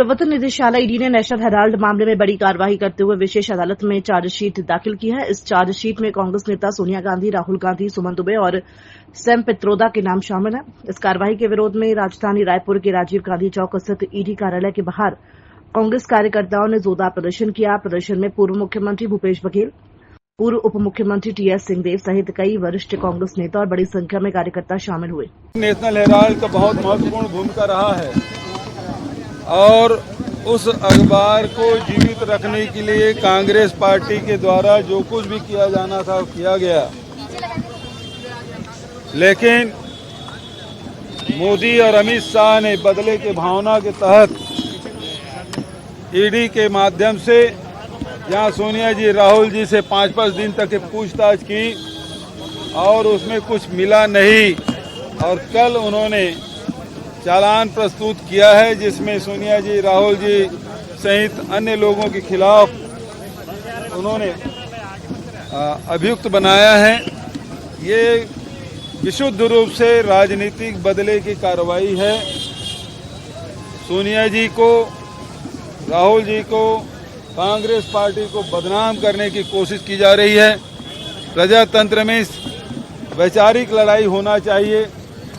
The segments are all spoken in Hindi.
प्रवर्तन निदेशालय ईडी ने नेशनल हेराल्ड मामले में बड़ी कार्रवाई करते हुए विशेष अदालत में चार्जशीट दाखिल की है। इस चार्जशीट में कांग्रेस नेता सोनिया गांधी, राहुल गांधी, सुमन दुबे और सैम पित्रोदा के नाम शामिल हैं। इस कार्रवाई के विरोध में राजधानी रायपुर के राजीव गांधी चौक स्थित ईडी कार्यालय के बाहर कांग्रेस कार्यकर्ताओं ने जोरदार प्रदर्शन किया। प्रदर्शन में पूर्व मुख्यमंत्री भूपेश बघेल, पूर्व उप मुख्यमंत्री टीएस सिंहदेव सहित कई वरिष्ठ कांग्रेस नेता और बड़ी संख्या में कार्यकर्ता शामिल हुए। नेशनल हेराल्ड का बहुत महत्वपूर्ण भूमिका रहा है और उस अखबार को जीवित रखने के लिए कांग्रेस पार्टी के द्वारा जो कुछ भी किया जाना था वो किया गया, लेकिन मोदी और अमित शाह ने बदले के भावना के तहत ईडी के माध्यम से जहां सोनिया जी, राहुल जी से 5-5 दिन तक पूछताछ की और उसमें कुछ मिला नहीं और कल उन्होंने चालान प्रस्तुत किया है जिसमें सोनिया जी, राहुल जी सहित अन्य लोगों के खिलाफ उन्होंने अभियुक्त बनाया है। ये विशुद्ध रूप से राजनीतिक बदले की कार्रवाई है। सोनिया जी को, राहुल जी को, कांग्रेस पार्टी को बदनाम करने की कोशिश की जा रही है। प्रजातंत्र में वैचारिक लड़ाई होना चाहिए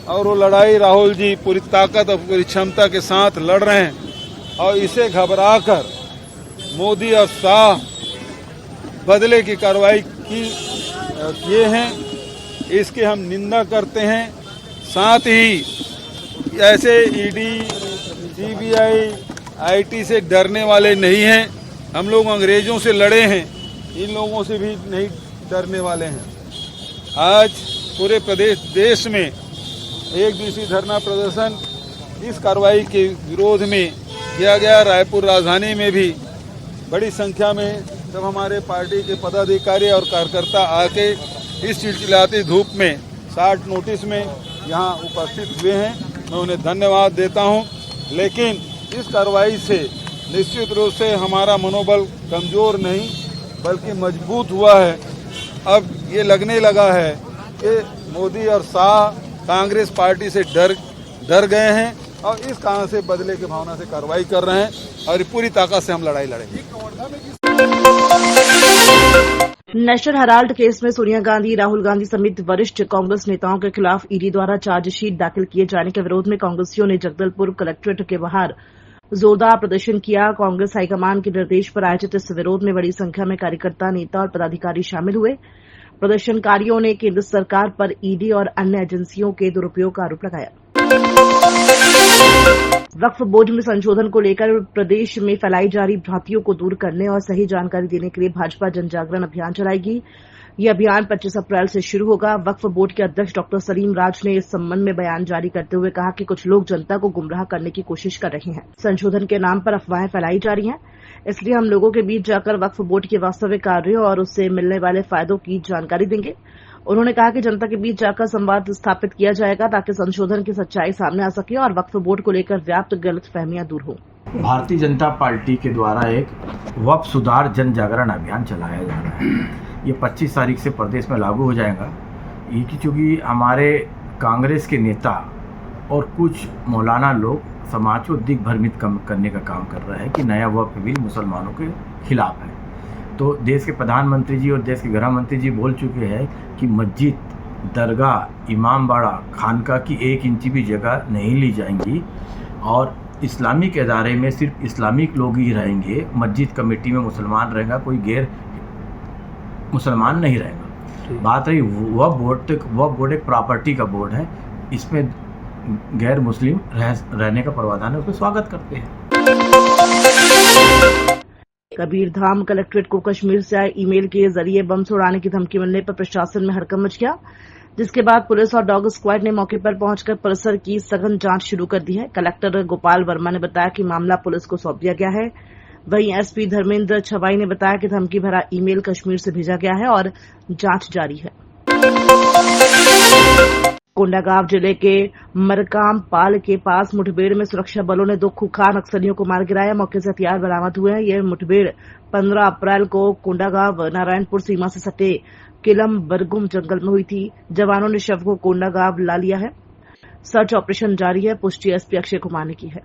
और वो लड़ाई राहुल जी पूरी ताकत और पूरी क्षमता के साथ लड़ रहे हैं और इसे घबराकर मोदी और शाह बदले की कार्रवाई किए हैं। इसके हम निंदा करते हैं। साथ ही ऐसे ईडी, सीबीआई, आईटी से डरने वाले नहीं हैं। हम लोग अंग्रेजों से लड़े हैं, इन लोगों से भी नहीं डरने वाले हैं। आज पूरे देश में एक दिवसीय धरना प्रदर्शन इस कार्रवाई के विरोध में किया गया। रायपुर राजधानी में भी बड़ी संख्या में सब हमारे पार्टी के पदाधिकारी और कार्यकर्ता आके इस चिलचिलाती धूप में 60 नोटिस में यहाँ उपस्थित हुए हैं। मैं उन्हें धन्यवाद देता हूँ। लेकिन इस कार्रवाई से निश्चित रूप से हमारा मनोबल कमजोर नहीं बल्कि मजबूत हुआ है। अब ये लगने लगा है कि मोदी और शाह कांग्रेस पार्टी से डर गए हैं और इस कारण से बदले की भावना से कार्रवाई कर रहे हैं और पूरी ताकत से हम लड़ाई लड़ेंगे। नेशनल हेराल्ड केस में सोनिया गांधी, राहुल गांधी समेत वरिष्ठ कांग्रेस नेताओं के खिलाफ ईडी द्वारा चार्जशीट दाखिल किए जाने के विरोध में कांग्रेसियों ने जगदलपुर कलेक्ट्रेट के बाहर जोरदार प्रदर्शन किया। कांग्रेस हाईकमान के निर्देश पर आयोजित इस विरोध में बड़ी संख्या में कार्यकर्ता, नेता और पदाधिकारी शामिल हुए। प्रदर्शनकारियों ने केंद्र सरकार पर ईडी और अन्य एजेंसियों के दुरुपयोग का आरोप लगाया। वक्फ बोर्ड में संशोधन को लेकर प्रदेश में फैलाई जा रही भ्रांतियों को दूर करने और सही जानकारी देने के लिए भाजपा जन जागरण अभियान चलाएगी। यह अभियान 25 अप्रैल से शुरू होगा। वक्फ बोर्ड के अध्यक्ष डॉ सलीम राज ने इस संबंध में बयान जारी करते हुए कहा कि कुछ लोग जनता को गुमराह करने की कोशिश कर रहे हैं। संशोधन के नाम पर अफवाहें फैलाई जा रही हैं, इसलिए हम लोगों के बीच जाकर वक्फ बोर्ड के वास्तविक कार्यों और उससे मिलने वाले फायदों की जानकारी देंगे। उन्होंने कहा कि जनता के बीच जाकर संवाद स्थापित किया जाएगा ताकि संशोधन की सच्चाई सामने आ सके और वक्फ बोर्ड को लेकर व्याप्त गलतफहमियां दूर हो। भारतीय जनता पार्टी के द्वारा एक वक्फ सुधार जन जागरण अभियान चलाया जा रहा है। ये 25 तारीख से प्रदेश में लागू हो जाएगा। ये क्योंकि हमारे कांग्रेस के नेता और कुछ मौलाना लोग समाज को दिग्भ्रमित करने का काम कर रहे हैं कि नया वक्फ बिल मुसलमानों के खिलाफ है। तो देश के प्रधानमंत्री जी और देश के गृह मंत्री जी बोल चुके हैं कि मस्जिद, दरगाह, इमामबाड़ा, खानका की 1 इंच भी जगह नहीं ली जाएंगी और इस्लामिक इदारे में सिर्फ इस्लामिक लोग ही रहेंगे। मस्जिद कमेटी में मुसलमान रहेगा, कोई गैर मुसलमान नहीं रहेगा। बात रही वह बोर्ड एक प्रॉपर्टी का बोर्ड है, इसमें गैर मुस्लिम रहने का प्रावधान है, उसमें स्वागत करते हैं। कबीरधाम कलेक्ट्रेट को कश्मीर से आए ईमेल के जरिए बम उड़ाने की धमकी मिलने पर प्रशासन में हड़कंप मच गया, जिसके बाद पुलिस और डॉग स्क्वाड ने मौके पर पहुंचकर परिसर की सघन जांच शुरू कर दी है। कलेक्टर गोपाल वर्मा ने बताया कि मामला पुलिस को सौंप दिया गया है। वहीं एसपी धर्मेंद्र छवाई ने बताया कि धमकी भरा ईमेल कश्मीर से भेजा गया है और जांच जारी है। कोंडागांव जिले के मरकाम पाल के पास मुठभेड़ में सुरक्षा बलों ने 2 कुख्यात नक्सलियों को मार गिराया। मौके से हथियार बरामद हुए हैं। यह मुठभेड़ 15 अप्रैल को कोंडागांव नारायणपुर सीमा से सटे किलम बरगुम जंगल में हुई थी। जवानों ने शव को कोंडागांव ला लिया है। सर्च ऑपरेशन जारी है। पुष्टि एसपी अक्षय कुमार ने की है।